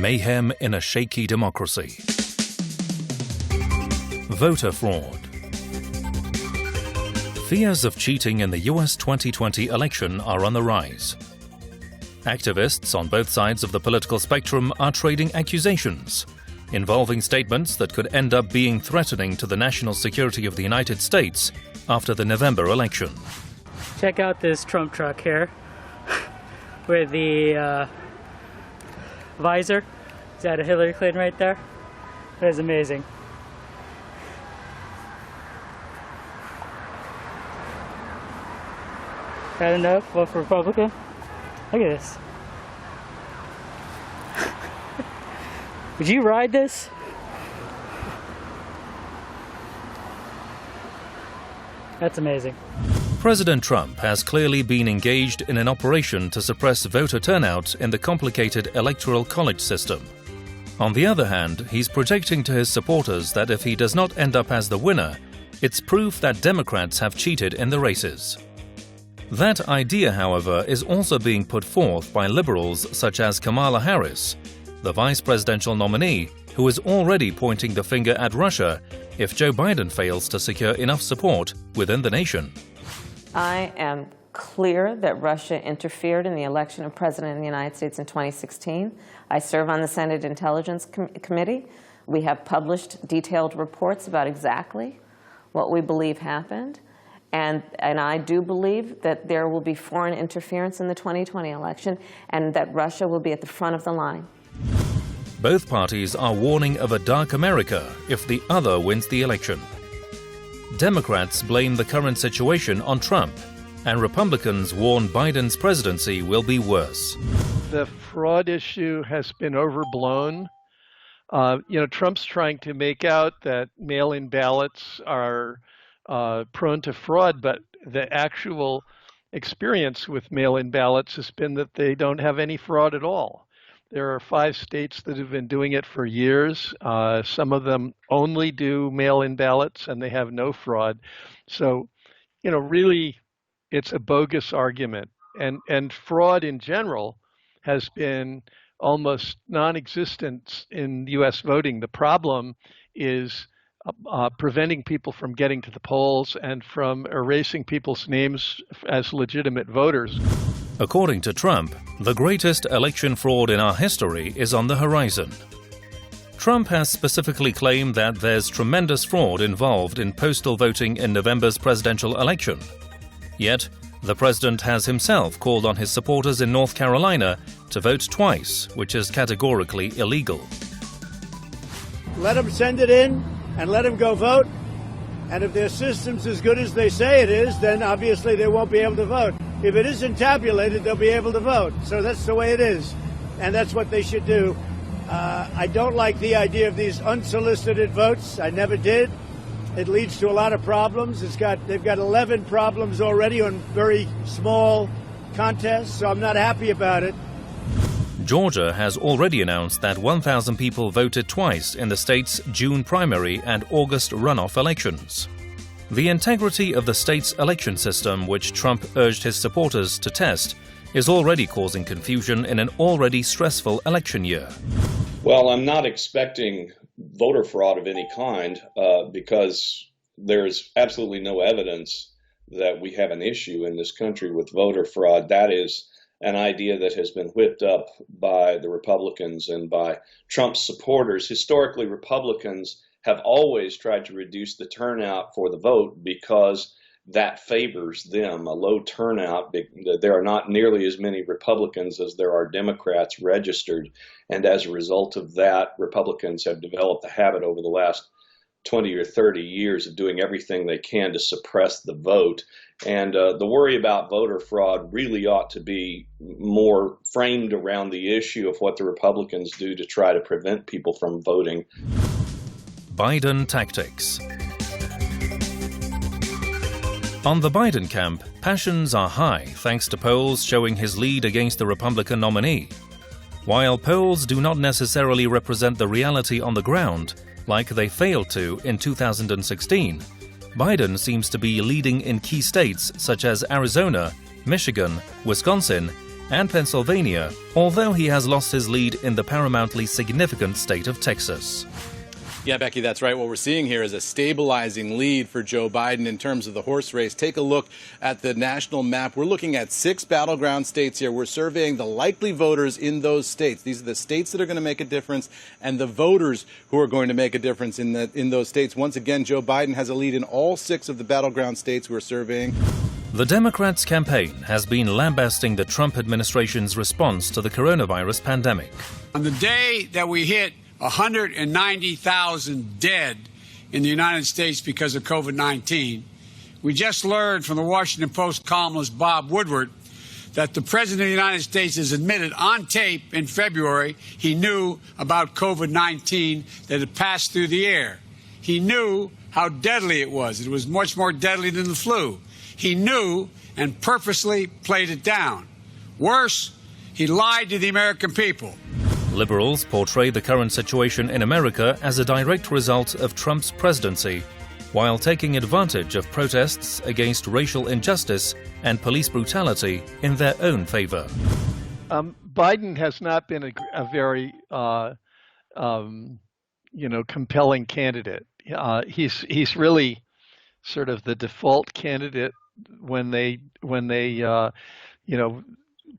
Mayhem in a shaky democracy. Voter fraud. Fears of cheating in the US 2020 election are on the rise. Activists on both sides of the political spectrum are trading accusations, involving statements that could end up being threatening to the national security of the United States after the November election. Check out this Trump truck here with the visor. Is that a Hillary Clinton right there? That is amazing. Got enough? Vote for Republican? Look at this. Would you ride this? That's amazing. President Trump has clearly been engaged in an operation to suppress voter turnout in the complicated Electoral College system. On the other hand, he's projecting to his supporters that if he does not end up as the winner, it's proof that Democrats have cheated in the races. That idea, however, is also being put forth by liberals such as Kamala Harris, the vice presidential nominee, who is already pointing the finger at Russia if Joe Biden fails to secure enough support within the nation. I am clear that Russia interfered in the election of President of the United States in 2016. I serve on the Senate Intelligence Committee. We have published detailed reports about exactly what we believe happened. And I do believe that there will be foreign interference in the 2020 election and that Russia will be at the front of the line. Both parties are warning of a dark America if the other wins the election. Democrats blame the current situation on Trump, and Republicans warn Biden's presidency will be worse. The fraud issue has been overblown. Trump's trying to make out that mail-in ballots are prone to fraud, but the actual experience with mail-in ballots has been that they don't have any fraud at all. There are 5 states that have been doing it for years. Some of them only do mail-in ballots and they have no fraud. So, really it's a bogus argument. And fraud in general has been almost non-existent in US voting. The problem is preventing people from getting to the polls and from erasing people's names as legitimate voters. According to Trump, the greatest election fraud in our history is on the horizon. Trump has specifically claimed that there's tremendous fraud involved in postal voting in November's presidential election. Yet, the president has himself called on his supporters in North Carolina to vote twice, which is categorically illegal. Let them send it in and let them go vote. And if their system's as good as they say it is, then obviously they won't be able to vote. If it isn't tabulated, they'll be able to vote. So that's the way it is. And that's what they should do. I don't like the idea of these unsolicited votes. I never did. It leads to a lot of problems. They've got 11 problems already on very small contests, so I'm not happy about it. Georgia has already announced that 1,000 people voted twice in the state's June primary and August runoff elections. The integrity of the state's election system, which Trump urged his supporters to test, is already causing confusion in an already stressful election year. Well, I'm not expecting voter fraud of any kind because there's absolutely no evidence that we have an issue in this country with voter fraud. That is an idea that has been whipped up by the Republicans and by Trump's supporters. Historically, Republicans have always tried to reduce the turnout for the vote because that favors them, a low turnout. There are not nearly as many Republicans as there are Democrats registered. And as a result of that, Republicans have developed a habit over the last 20 or 30 years of doing everything they can to suppress the vote. And the worry about voter fraud really ought to be more framed around the issue of what the Republicans do to try to prevent people from voting. Biden tactics. On the Biden camp, passions are high thanks to polls showing his lead against the Republican nominee. While polls do not necessarily represent the reality on the ground, like they failed to in 2016, Biden seems to be leading in key states such as Arizona, Michigan, Wisconsin, and Pennsylvania, although he has lost his lead in the paramountly significant state of Texas. Yeah, Becky, that's right. What we're seeing here is a stabilizing lead for Joe Biden in terms of the horse race. Take a look at the national map. We're looking at 6 battleground states here. We're surveying the likely voters in those states. These are the states that are going to make a difference and the voters who are going to make a difference in those states. Once again, Joe Biden has a lead in all 6 of the battleground states we're surveying. The Democrats' campaign has been lambasting the Trump administration's response to the coronavirus pandemic. On the day that we hit 190,000 dead in the United States because of COVID-19, we just learned from the Washington Post columnist Bob Woodward that the President of the United States has admitted on tape in February he knew about COVID-19, that it passed through the air. He knew how deadly it was. It was much more deadly than the flu. He knew and purposely played it down. Worse, he lied to the American people. Liberals portray the current situation in America as a direct result of Trump's presidency, while taking advantage of protests against racial injustice and police brutality in their own favor. Biden has not been a very, compelling candidate. He's really sort of the default candidate when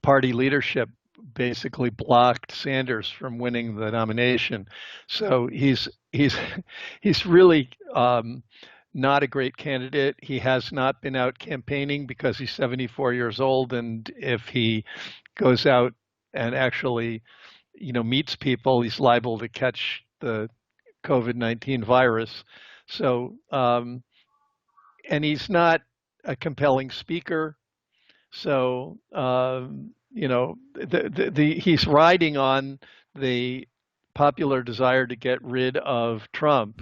party leadership basically blocked Sanders from winning the nomination. So he's really not a great candidate. He has not been out campaigning because he's 74 years old, and if he goes out and actually, meets people, he's liable to catch the COVID-19 virus. So, and he's not a compelling speaker. So, he's riding on the popular desire to get rid of Trump.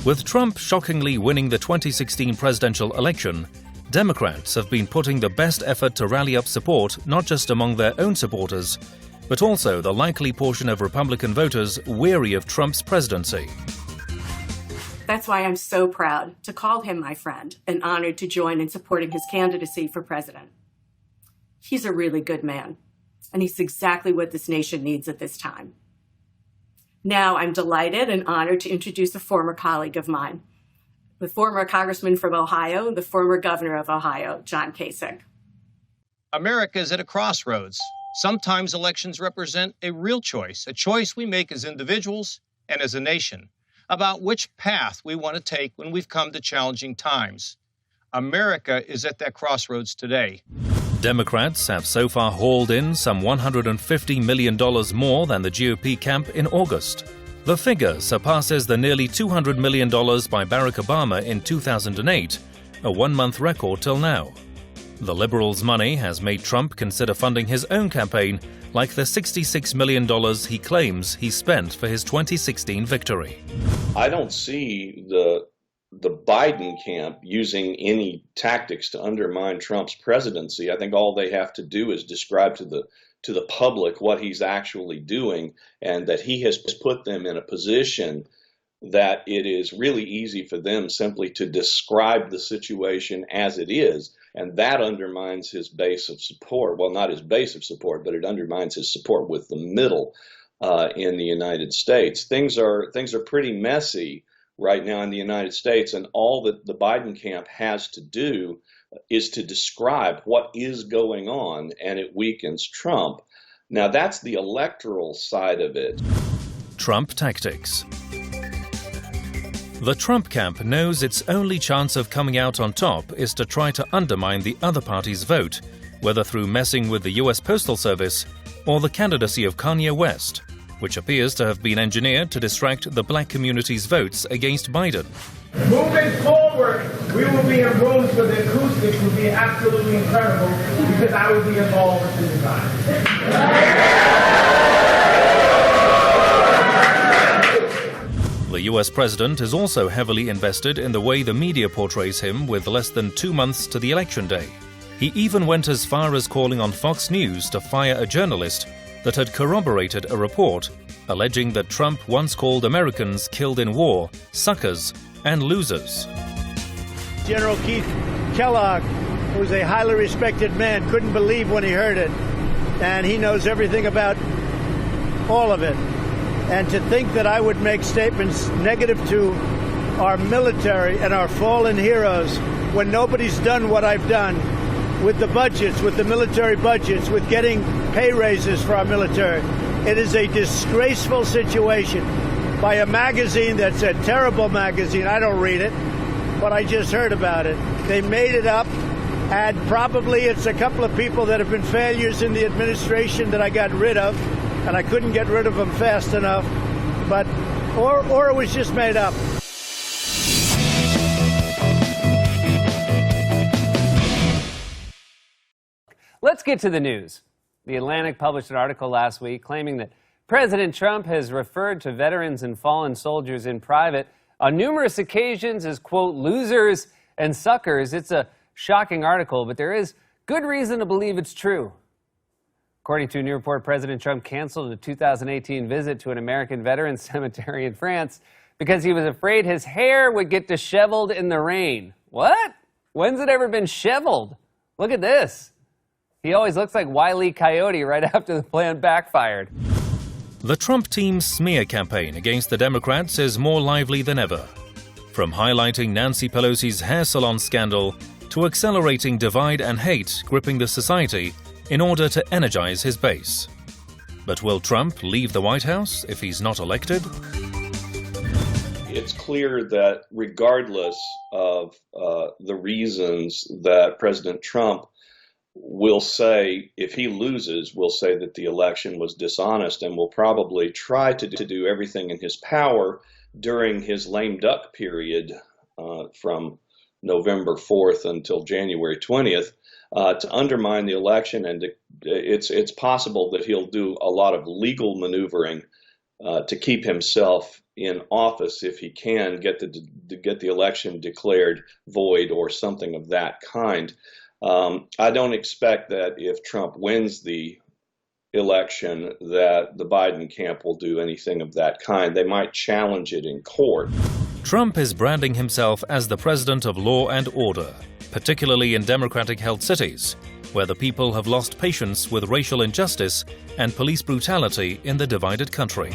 With Trump shockingly winning the 2016 presidential election, Democrats have been putting the best effort to rally up support not just among their own supporters, but also the likely portion of Republican voters weary of Trump's presidency. That's why I'm so proud to call him my friend and honored to join in supporting his candidacy for president. He's a really good man, and he's exactly what this nation needs at this time. Now I'm delighted and honored to introduce a former colleague of mine, the former congressman from Ohio, the former governor of Ohio, John Kasich. America is at a crossroads. Sometimes elections represent a real choice, a choice we make as individuals and as a nation, about which path we want to take when we've come to challenging times. America is at that crossroads today. Democrats have so far hauled in some $150 million more than the GOP camp in August. The figure surpasses the nearly $200 million by Barack Obama in 2008, a one-month record till now. The Liberals' money has made Trump consider funding his own campaign, like the $66 million he claims he spent for his 2016 victory. I don't see the Biden camp using any tactics to undermine Trump's presidency. I think all they have to do is describe to the public what he's actually doing, and that he has put them in a position that it is really easy for them simply to describe the situation as it is, and that undermines his base of support. Well, not his base of support, but it undermines his support with the middle in the United States. Things are pretty messy right now in the United States, and all that the Biden camp has to do is to describe what is going on, and it weakens Trump. Now, that's the electoral side of it. Trump tactics. The Trump camp knows its only chance of coming out on top is to try to undermine the other party's vote, whether through messing with the U.S. Postal Service or the candidacy of Kanye West, which appears to have been engineered to distract the black community's votes against Biden. Moving forward, we will be in rooms where the acoustics will be absolutely incredible because I will be involved with the design. The US president is also heavily invested in the way the media portrays him with less than 2 months to the election day. He even went as far as calling on Fox News to fire a journalist that had corroborated a report alleging that Trump once called Americans killed in war suckers and losers. General Keith Kellogg, who was a highly respected man, couldn't believe when he heard it. and he knows everything about all of it. And to think that I would make statements negative to our military and our fallen heroes when nobody's done what I've done with the budgets, with the military budgets, with getting pay raises for our military. It is a disgraceful situation by a magazine that's a terrible magazine. I don't read it, but I just heard about it. They made it up, and probably it's a couple of people that have been failures in the administration that I got rid of, and I couldn't get rid of them fast enough, but or it was just made up. Let's get to the news. The Atlantic published an article last week claiming that President Trump has referred to veterans and fallen soldiers in private on numerous occasions as, quote, losers and suckers. It's a shocking article, but there is good reason to believe it's true. According to a new report, President Trump canceled a 2018 visit to an American veterans cemetery in France because he was afraid his hair would get disheveled in the rain. What? When's it ever been shoveled? Look at this. He always looks like Wile E. Coyote right after the plan backfired. The Trump team's smear campaign against the Democrats is more lively than ever. From highlighting Nancy Pelosi's hair salon scandal to accelerating divide and hate gripping the society in order to energize his base. But will Trump leave the White House if he's not elected? It's clear that regardless of the reasons that President Trump will say, if he loses, will say that the election was dishonest and will probably try to do everything in his power during his lame duck period from November 4th until January 20th to undermine the election. And it's possible that he'll do a lot of legal maneuvering to keep himself in office if he can get the election declared void or something of that kind. I don't expect that if Trump wins the election that the Biden camp will do anything of that kind. They might challenge it in court. Trump is branding himself as the president of law and order, particularly in Democratic-held cities, where the people have lost patience with racial injustice and police brutality in the divided country.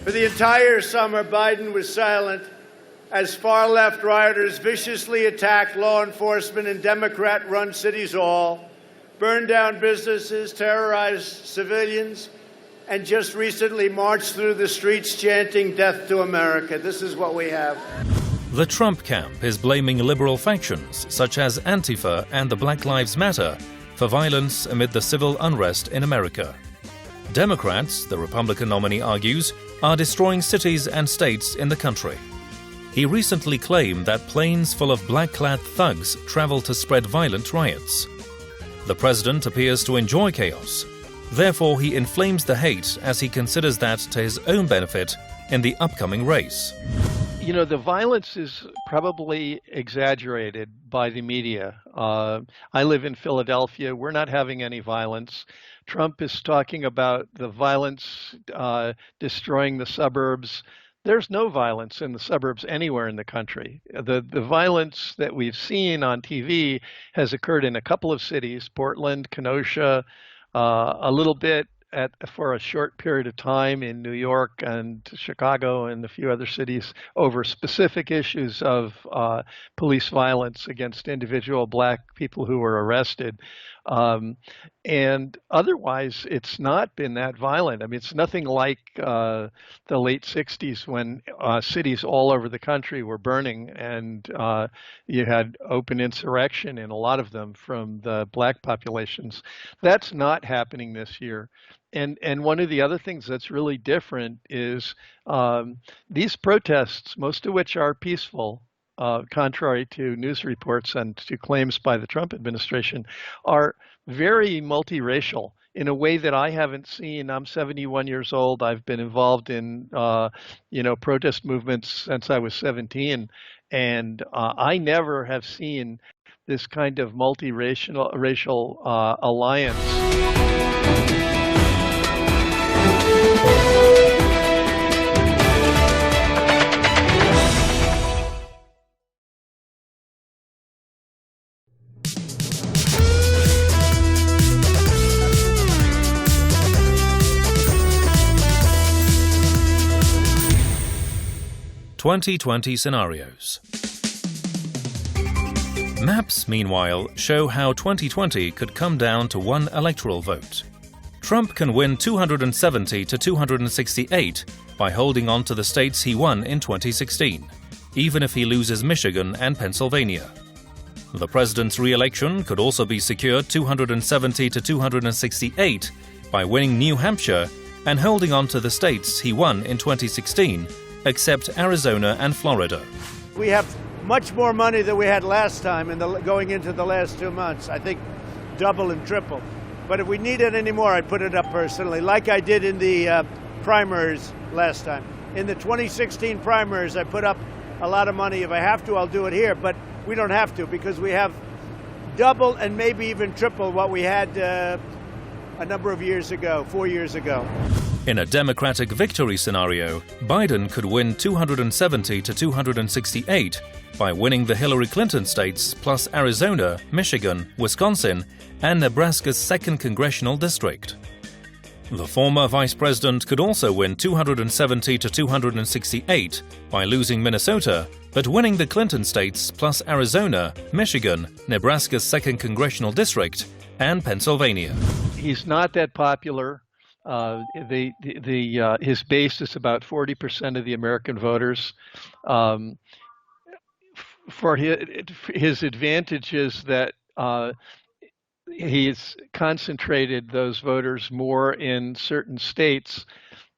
For the entire summer, Biden was silent as far-left rioters viciously attacked law enforcement in Democrat-run cities hall, burned down businesses, terrorized civilians, and just recently marched through the streets chanting "Death to America." This is what we have. The Trump camp is blaming liberal factions such as Antifa and the Black Lives Matter for violence amid the civil unrest in America. Democrats, the Republican nominee argues, are destroying cities and states in the country. He recently claimed that planes full of black-clad thugs travel to spread violent riots. The president appears to enjoy chaos. Therefore, he inflames the hate as he considers that to his own benefit in the upcoming race. You know, the violence is probably exaggerated by the media. I live in Philadelphia. We're not having any violence. Trump is talking about the violence destroying the suburbs. There's no violence in the suburbs anywhere in the country. The violence that we've seen on TV has occurred in a couple of cities, Portland, Kenosha, a little bit for a short period of time in New York and Chicago and a few other cities over specific issues of police violence against individual black people who were arrested. And otherwise, it's not been that violent. I mean, it's nothing like the late 60s when cities all over the country were burning and you had open insurrection in a lot of them from the black populations. That's not happening this year. And one of the other things that's really different is these protests, most of which are peaceful, contrary to news reports and to claims by the Trump administration, are very multiracial in a way that I haven't seen. I'm 71 years old. I've been involved in, protest movements since I was 17. And I never have seen this kind of racial alliance. 2020 scenarios. Maps, meanwhile, show how 2020 could come down to one electoral vote. Trump can win 270 to 268 by holding on to the states he won in 2016, even if he loses Michigan and Pennsylvania. The president's re-election could also be secured 270 to 268 by winning New Hampshire and holding on to the states he won in 2016, except Arizona and Florida. We have much more money than we had last time going into the last 2 months. I think double and triple. But if we need it anymore, I'd put it up personally, like I did in the primaries last time. In the 2016 primaries, I put up a lot of money. If I have to, I'll do it here. But we don't have to, because we have double and maybe even triple what we had a number of years ago, 4 years ago. In a Democratic victory scenario, Biden could win 270 to 268 by winning the Hillary Clinton states plus Arizona, Michigan, Wisconsin, and Nebraska's 2nd congressional district. The former vice president could also win 270 to 268 by losing Minnesota, but winning the Clinton states plus Arizona, Michigan, Nebraska's 2nd congressional district, and Pennsylvania. He's not that popular. His base is about 40% of the American voters. For his advantage is that he's concentrated those voters more in certain states,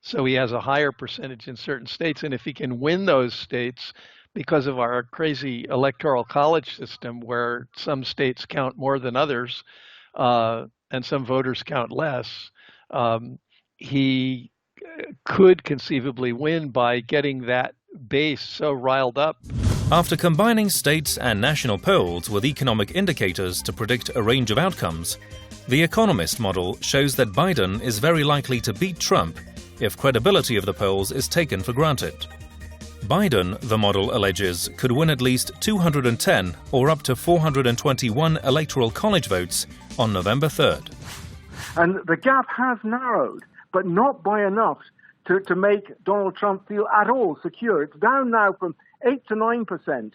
so he has a higher percentage in certain states. And if he can win those states, because of our crazy Electoral College system where some states count more than others and some voters count less, he could conceivably win by getting that base so riled up. After combining states and national polls with economic indicators to predict a range of outcomes, the Economist model shows that Biden is very likely to beat Trump if credibility of the polls is taken for granted. Biden, the model alleges, could win at least 210 or up to 421 Electoral College votes on November 3rd. And the gap has narrowed, but not by enough to make Donald Trump feel at all secure. It's down now from 8 to 9%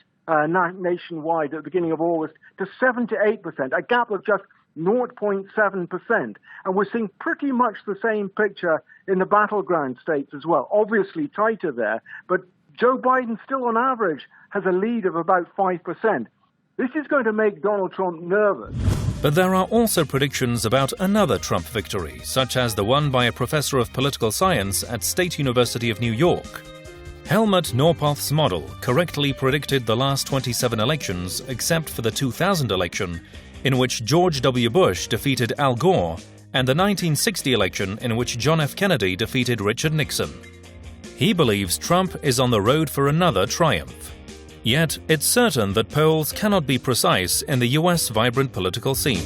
nationwide at the beginning of August to 7 to 8%, a gap of just 0.7%. And we're seeing pretty much the same picture in the battleground states as well, obviously tighter there. But Joe Biden still on average has a lead of about 5%. This is going to make Donald Trump nervous. But there are also predictions about another Trump victory, such as the one by a professor of political science at State University of New York. Helmut Norpoth's model correctly predicted the last 27 elections except for the 2000 election, in which George W. Bush defeated Al Gore, and the 1960 election in which John F. Kennedy defeated Richard Nixon. He believes Trump is on the road for another triumph. Yet, it's certain that polls cannot be precise in the U.S. vibrant political scene.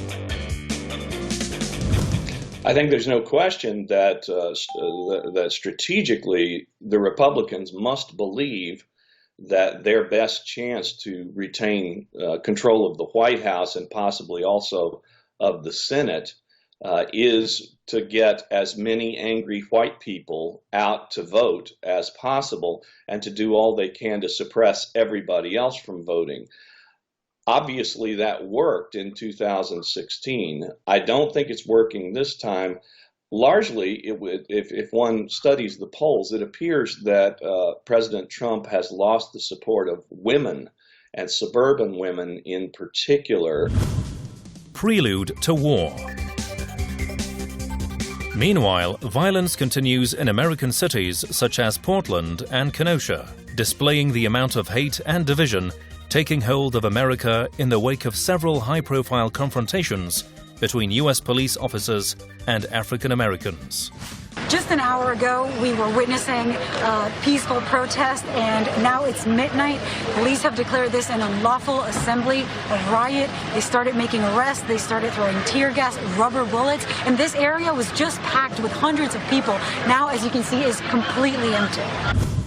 I think there's no question that that strategically the Republicans must believe that their best chance to retain control of the White House and possibly also of the Senate is to get as many angry white people out to vote as possible and to do all they can to suppress everybody else from voting. Obviously, that worked in 2016. I don't think it's working this time. Largely, if one studies the polls, it appears that President Trump has lost the support of women, and suburban women in particular. Prelude to war. Meanwhile, violence continues in American cities such as Portland and Kenosha, displaying the amount of hate and division taking hold of America in the wake of several high-profile confrontations between U.S. police officers and African Americans. Just an hour ago, we were witnessing a peaceful protest, and now it's midnight. Police have declared this an unlawful assembly, a riot. They started making arrests. They started throwing tear gas, rubber bullets, and this area was just packed with hundreds of people. Now, as you can see, is completely empty.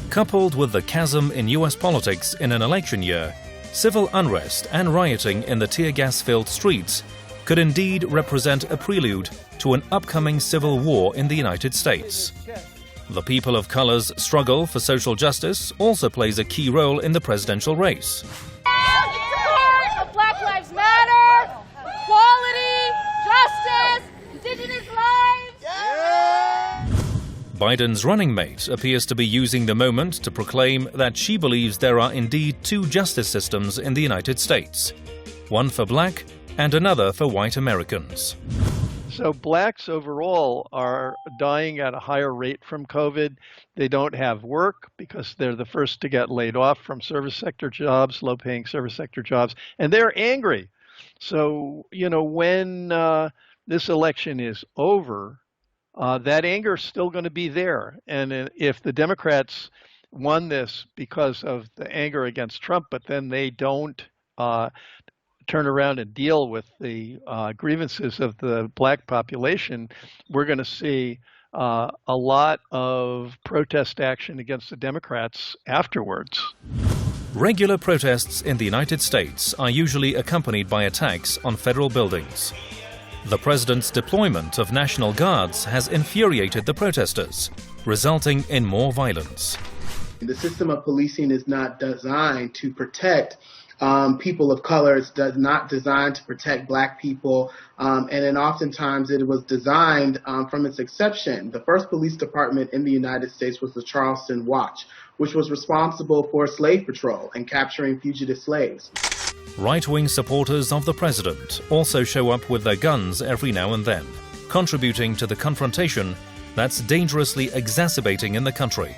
Coupled with the chasm in U.S. politics in an election year, civil unrest and rioting in the tear gas-filled streets could indeed represent a prelude to an upcoming civil war in the United States. The people of color's struggle for social justice also plays a key role in the presidential race. Support of Black Lives Matter, equality, justice, indigenous lives. Biden's running mate appears to be using the moment to proclaim that she believes there are indeed two justice systems in the United States, one for black and another for white Americans. So blacks overall are dying at a higher rate from COVID. They don't have work because they're the first to get laid off from service sector jobs, low-paying service sector jobs, and they're angry. So, when this election is over, that anger is still going to be there. And if the Democrats won this because of the anger against Trump, but then they don't turn around and deal with the grievances of the black population, we're going to see a lot of protest action against the Democrats afterwards. Regular protests in the United States are usually accompanied by attacks on federal buildings. The president's deployment of National Guards has infuriated the protesters, resulting in more violence. The system of policing is not designed to protect people of color. It's not designed to protect black people, and then oftentimes it was designed from its inception. The first police department in the United States was the Charleston Watch, which was responsible for slave patrol and capturing fugitive slaves. Right-wing supporters of the president also show up with their guns every now and then, contributing to the confrontation that's dangerously exacerbating in the country.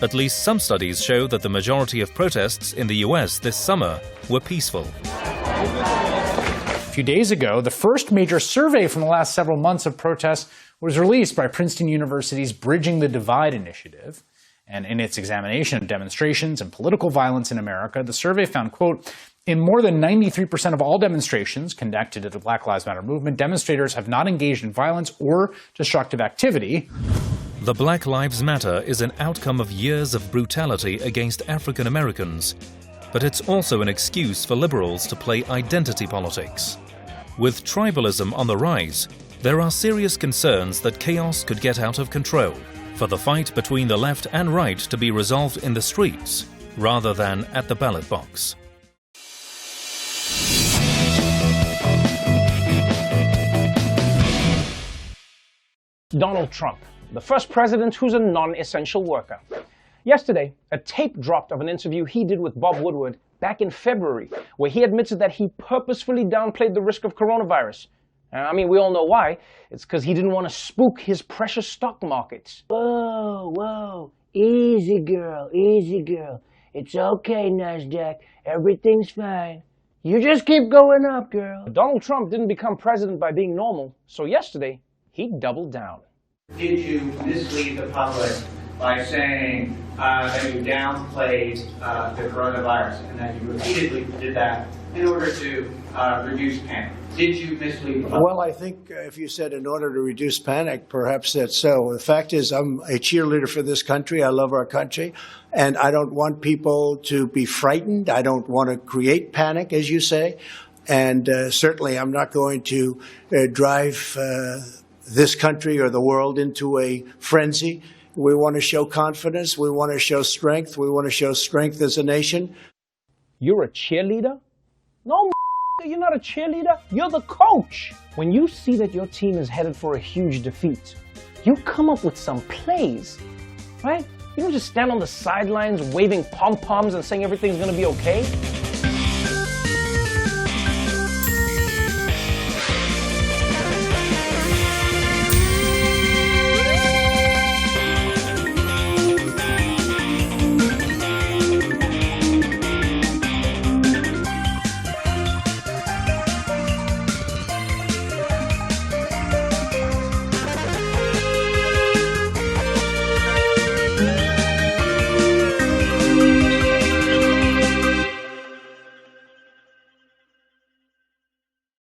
At least some studies show that the majority of protests in the US this summer were peaceful. A few days ago, the first major survey from the last several months of protests was released by Princeton University's Bridging the Divide initiative. And in its examination of demonstrations and political violence in America, the survey found, quote, in more than 93% of all demonstrations conducted at the Black Lives Matter movement, demonstrators have not engaged in violence or destructive activity. The Black Lives Matter is an outcome of years of brutality against African Americans, but it's also an excuse for liberals to play identity politics. With tribalism on the rise, there are serious concerns that chaos could get out of control, for the fight between the left and right to be resolved in the streets rather than at the ballot box. Donald Trump, the first president who's a non-essential worker. Yesterday, a tape dropped of an interview he did with Bob Woodward back in February, where he admitted that he purposefully downplayed the risk of coronavirus. We all know why. It's because he didn't want to spook his precious stock markets. Whoa, easy girl, easy girl. It's okay, NASDAQ, everything's fine. You just keep going up, girl. Donald Trump didn't become president by being normal, so yesterday, he doubled down. Did you mislead the public by saying that you downplayed the coronavirus and that you repeatedly did that in order to reduce panic? Did you mislead the public? Well, I think if you said in order to reduce panic, perhaps that's so. The fact is, I'm a cheerleader for this country. I love our country, and I don't want people to be frightened. I don't want to create panic, as you say, and certainly I'm not going to drive this country or the world into a frenzy. We want to show confidence. We want to show strength. We want to show strength as a nation. You're a cheerleader? No, you're not a cheerleader. You're the coach. When you see that your team is headed for a huge defeat, you come up with some plays, right? You don't just stand on the sidelines waving pom-poms and saying everything's going to be okay.